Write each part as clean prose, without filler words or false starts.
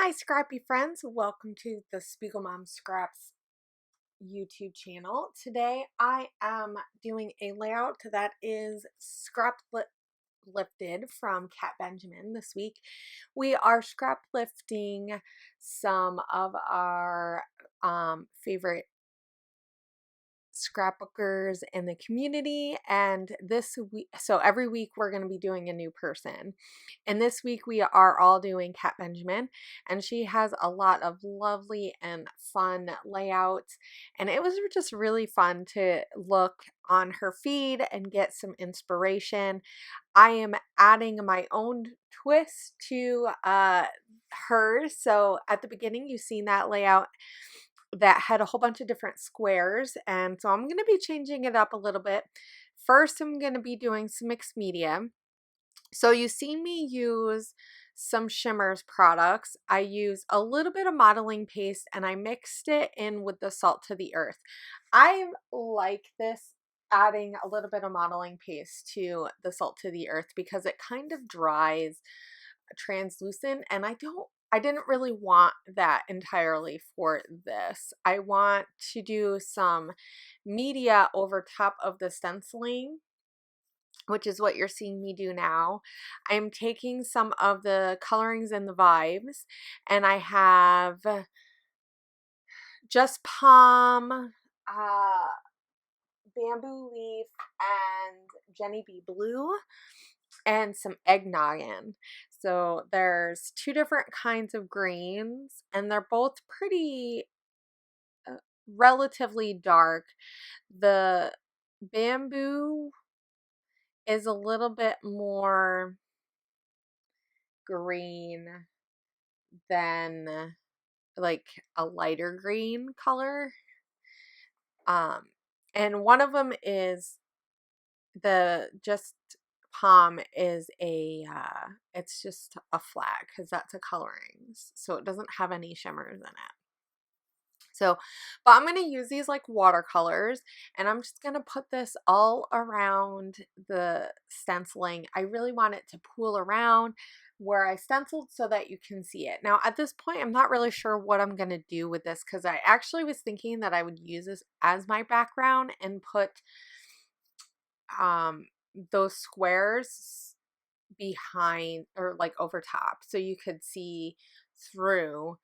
Hi scrappy friends, welcome to the SpiegelMom Scraps YouTube channel. Today I am doing a layout that is Scraplifted from Kat Benjamin. This week we are scraplifting some of our favorite scrapbookers in the community, and this week, so every week we're going to be doing a new person, and this week we are all doing Kat Benjamin, and she has a lot of lovely and fun layouts, and it was just really fun to look on her feed and get some inspiration. I am adding my own twist to hers. So at the beginning you've seen that layout that had a whole bunch of different squares, and so I'm going to be changing it up a little bit. First, I'm going to be doing some mixed media. So you see me use some Shimmerz products. I use a little bit of modeling paste and I mixed it in with the salt to the earth. I like this, adding a little bit of modeling paste to the salt to the earth, because it kind of dries translucent, and I didn't really want that entirely for this. I want to do some media over top of the stenciling, which is what you're seeing me do now. I'm taking some of the colorings and the vibes, and I have just palm, bamboo leaf, and Jenny B blue, and some Egg-noggin. So there's two different kinds of greens, and they're both pretty relatively dark. The bamboo is a little bit more green than like a lighter green color. And one of them is the just palm is it's just a flag, because that's a colorings, so it doesn't have any shimmers in it. So, but I'm going to use these like watercolors, and I'm just going to put this all around the stenciling. I really want it to pool around where I stenciled so that you can see it. Now at this point I'm not really sure what I'm going to do with this, because I actually was thinking that I would use this as my background and put those squares behind, or like over top, so you could see through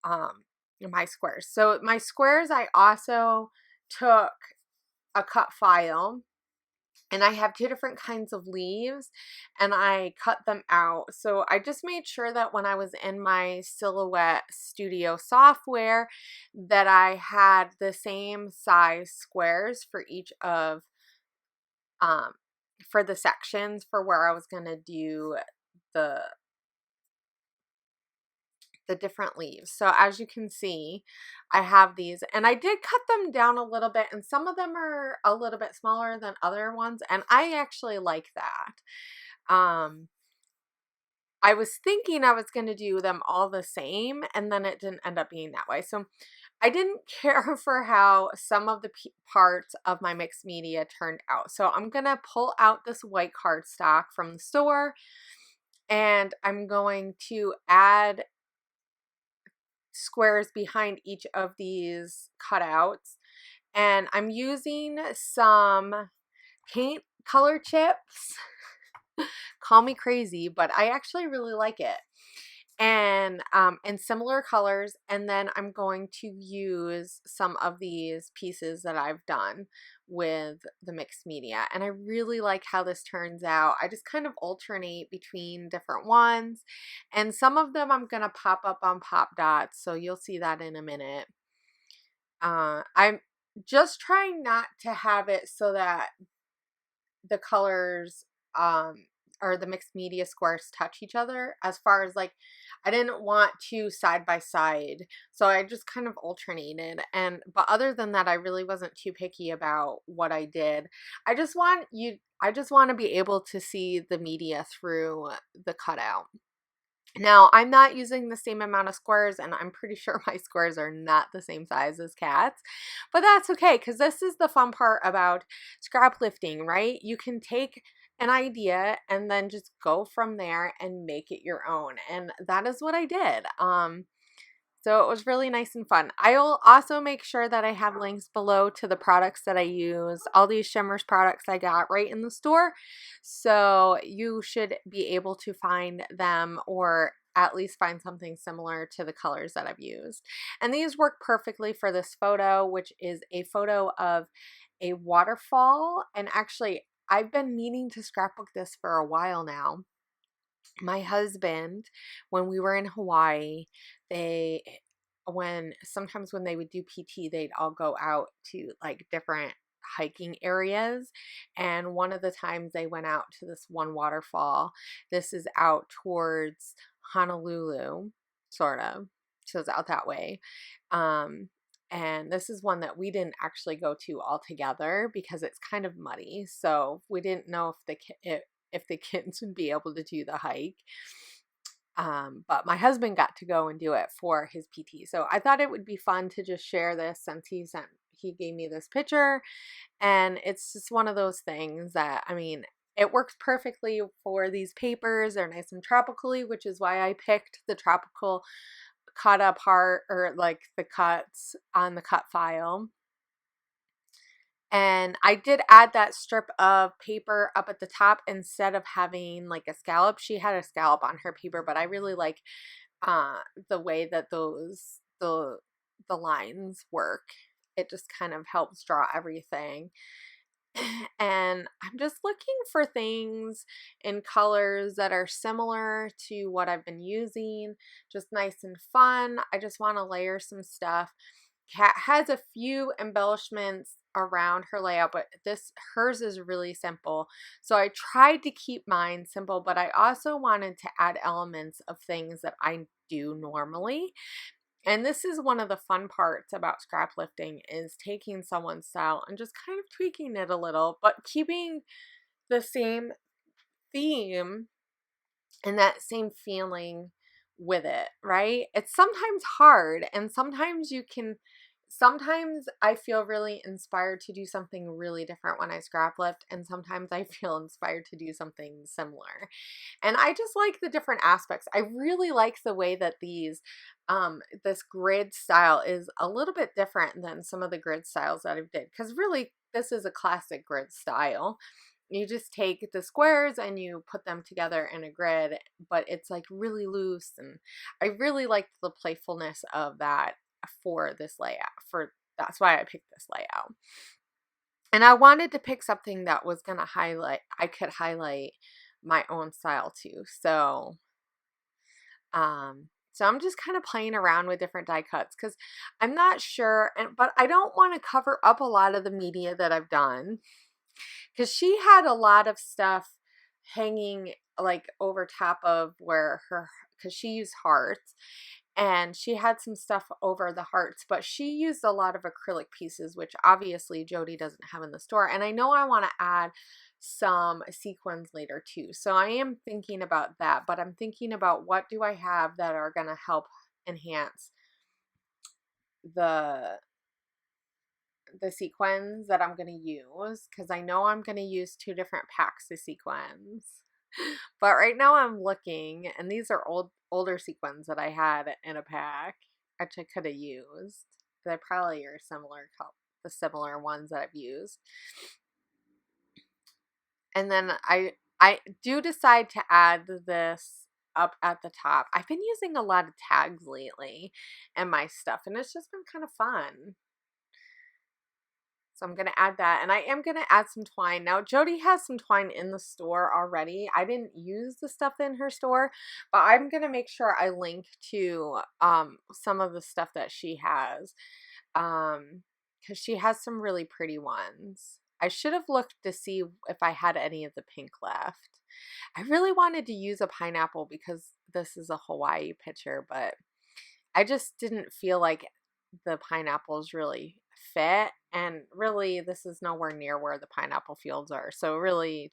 my squares. So my squares, I also took a cut file, and I have two different kinds of leaves, and I cut them out. So I just made sure that when I was in my Silhouette Studio software that I had the same size squares for each of for the sections for where I was going to do the different leaves. So as you can see, I have these, and I did cut them down a little bit, and some of them are a little bit smaller than other ones, and I actually like that. I was thinking I was going to do them all the same, and then it didn't end up being that way. So I didn't care for how some of the parts of my mixed media turned out. So I'm going to pull out this white cardstock from the store, and I'm going to add squares behind each of these cutouts, and I'm using some paint color chips. Call me crazy, but I actually really like it, and in similar colors. And then I'm going to use some of these pieces that I've done with the mixed media, and I really like how this turns out. I just kind of alternate between different ones, and some of them I'm gonna pop up on pop dots, so you'll see that in a minute. I'm just trying not to have it so that the colors or the mixed media squares touch each other, as far as like I didn't want to side by side, so I just kind of alternated. And but other than that, I really wasn't too picky about what I did. I just want to be able to see the media through the cutout. Now, I'm not using the same amount of squares, and I'm pretty sure my squares are not the same size as Kat's, but that's okay, because this is the fun part about scrap lifting, right? You can take an idea and then just go from there and make it your own. And that is what I did. So it was really nice and fun. I'll also make sure that I have links below to the products that I use. All these Shimmerz products I got right in the store. So you should be able to find them, or at least find something similar to the colors that I've used. And these work perfectly for this photo, which is a photo of a waterfall. And actually, I've been meaning to scrapbook this for a while now. My husband, when we were in Hawaii, they sometimes when they would do PT, they'd all go out to like different hiking areas, and one of the times they went out to this one waterfall. This is out towards Honolulu, sort of, so it's out that way. And this is one that we didn't actually go to all together because it's kind of muddy, so we didn't know if the kids would be able to do the hike. But my husband got to go and do it for his PT. So I thought it would be fun to just share this, since he gave me this picture. And it's just one of those things that, I mean, it works perfectly for these papers. They're nice and tropically, which is why I picked the tropical cut apart, or like the cuts on the cut file. And I did add that strip of paper up at the top instead of having like a scallop. She had a scallop on her paper, but I really like the way that the lines work. It just kind of helps draw everything. And I'm just looking for things in colors that are similar to what I've been using, just nice and fun. I just want to layer some stuff. Kat has a few embellishments around her layout, but hers is really simple. So I tried to keep mine simple, but I also wanted to add elements of things that I do normally. And this is one of the fun parts about scraplifting, is taking someone's style and just kind of tweaking it a little, but keeping the same theme and that same feeling with it, right? It's sometimes hard, and sometimes I feel really inspired to do something really different when I scraplift, and sometimes I feel inspired to do something similar. And I just like the different aspects. I really like the way that this grid style is a little bit different than some of the grid styles that I've did, because really this is a classic grid style. You just take the squares and you put them together in a grid, but it's like really loose, and I really like the playfulness of that for this layout. That's why I picked this layout. And I wanted to pick something that was going to I could highlight my own style too. So I'm just kind of playing around with different die cuts, because I'm not sure, but I don't want to cover up a lot of the media that I've done, because she had a lot of stuff hanging like over top of because she used hearts, and she had some stuff over the hearts, but she used a lot of acrylic pieces, which obviously Jody doesn't have in the store. And I know I want to add some sequins later too, so I am thinking about that, but I'm thinking about what do I have that are going to help enhance the sequins that I'm going to use, because I know I'm going to use 2 different packs of sequins. But right now I'm looking, and these are older sequins that I had in a pack, which I could have used. They probably are the similar ones that I've used. And then I do decide to add this up at the top. I've been using a lot of tags lately in my stuff, and it's just been kind of fun. So I'm going to add that, and I am going to add some twine. Now, Jody has some twine in the store already. I didn't use the stuff in her store, but I'm going to make sure I link to some of the stuff that she has, because she has some really pretty ones. I should have looked to see if I had any of the pink left. I really wanted to use a pineapple because this is a Hawaii picture, but I just didn't feel like the pineapples really fit, and really this is nowhere near where the pineapple fields are. So really,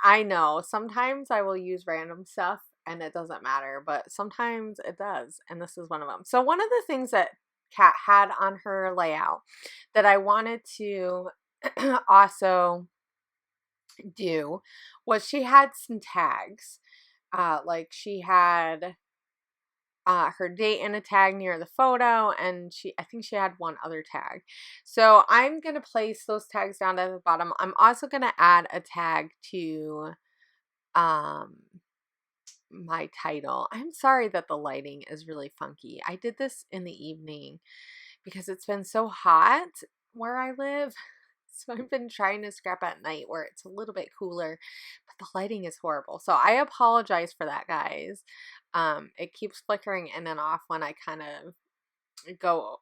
I know sometimes I will use random stuff and it doesn't matter, but sometimes it does, and this is one of them. So one of the things that Kat had on her layout that I wanted to also do was she had some tags. Like she had her date in a tag near the photo, and I think she had one other tag. So I'm going to place those tags down at the bottom. I'm also going to add a tag to um, my title. I'm sorry that the lighting is really funky. I did this in the evening because it's been so hot where I live. So I've been trying to scrap at night where it's a little bit cooler, but the lighting is horrible. So I apologize for that, guys. It keeps flickering in and off when I kind of go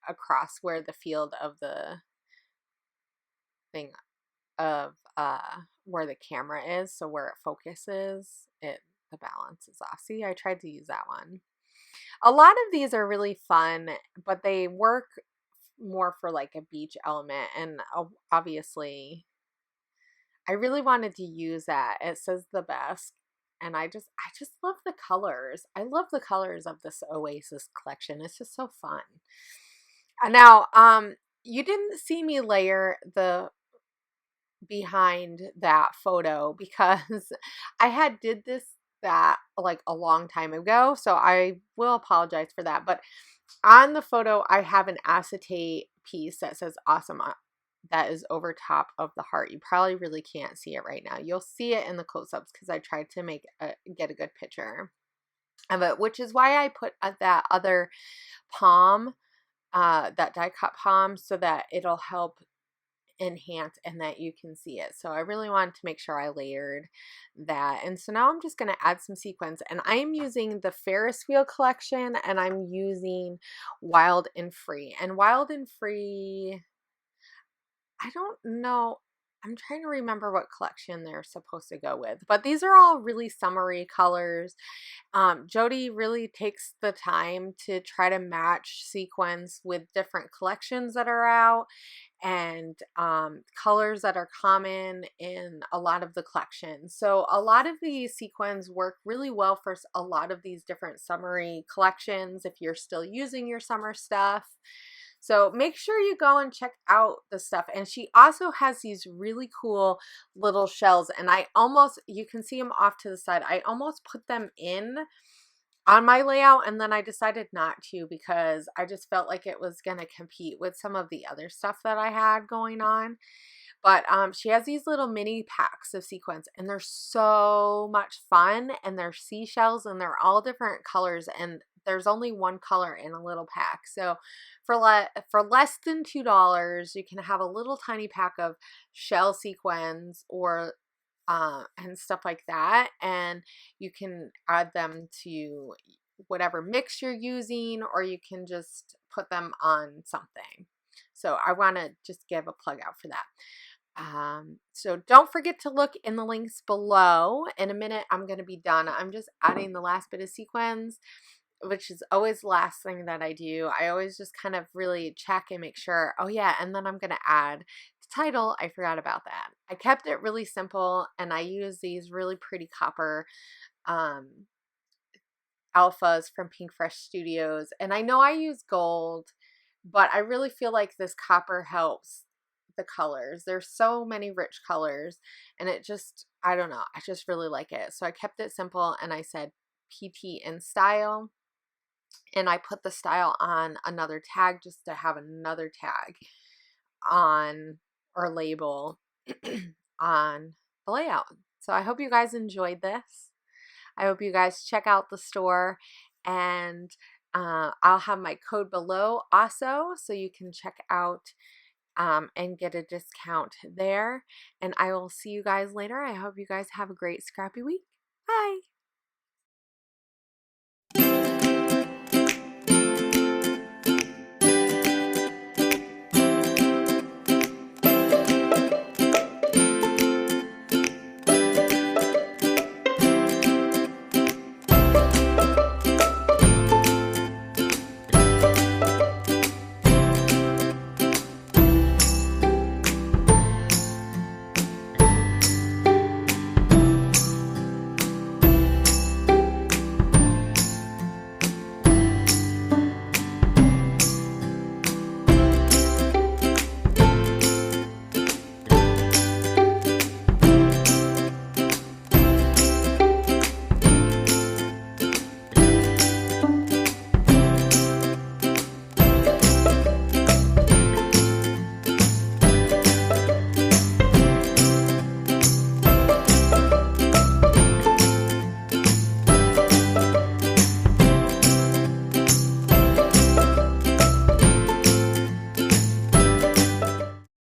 across where the field of the thing of where the camera is, so where it focuses, the balance is off. See, I tried to use that one. A lot of these are really fun, but they work more for like a beach element, and obviously I really wanted to use that. It says the best, and I just love the colors. I love the colors of this Oasis collection. It's just so fun. Now, you didn't see me layer the behind that photo because I had did that like a long time ago, so I will apologize for that. But on the photo, I have an acetate piece that says awesome that is over top of the heart. You probably really can't see it right now. You'll see it in the close-ups because I tried to get a good picture of it, which is why I put that other palm, that die cut palm, so that it'll help enhance and that you can see it. So I really wanted to make sure I layered that. And so now I'm just going to add some sequins, and I am using the Ferris wheel collection, and I'm using Wild and Free. And Wild and Free, I don't know. I'm trying to remember what collection they're supposed to go with, but these are all really summery colors. Jody really takes the time to try to match sequins with different collections that are out, and colors that are common in a lot of the collections. So a lot of these sequins work really well for a lot of these different summery collections if you're still using your summer stuff. So make sure you go and check out the stuff. And she also has these really cool little shells, and you can see them off to the side. I almost put them in on my layout, and then I decided not to because I just felt like it was going to compete with some of the other stuff that I had going on. But she has these little mini packs of sequins, and they're so much fun, and they're seashells, and they're all different colors, and there's only one color in a little pack. So for less than $2, you can have a little tiny pack of shell sequins or and stuff like that, and you can add them to whatever mix you're using, or you can just put them on something. So I want to just give a plug out for that. So don't forget to look in the links below. In a minute, I'm going to be done. I'm just adding the last bit of sequins, which is always the last thing that I do. I always just kind of really check and make sure, oh yeah, and then I'm going to add the title. I forgot about that. I kept it really simple, and I use these really pretty copper alphas from Pink Fresh Studios. And I know I use gold, but I really feel like this copper helps the colors. There's so many rich colors, and I don't know, I just really like it. So I kept it simple, and I said PT in style, and I put the style on another tag just to have another tag on, or label on the layout. So I hope you guys enjoyed this. I hope you guys check out the store, and I'll have my code below also, so you can check out and get a discount there. And I will see you guys later. I hope you guys have a great scrappy week. Bye.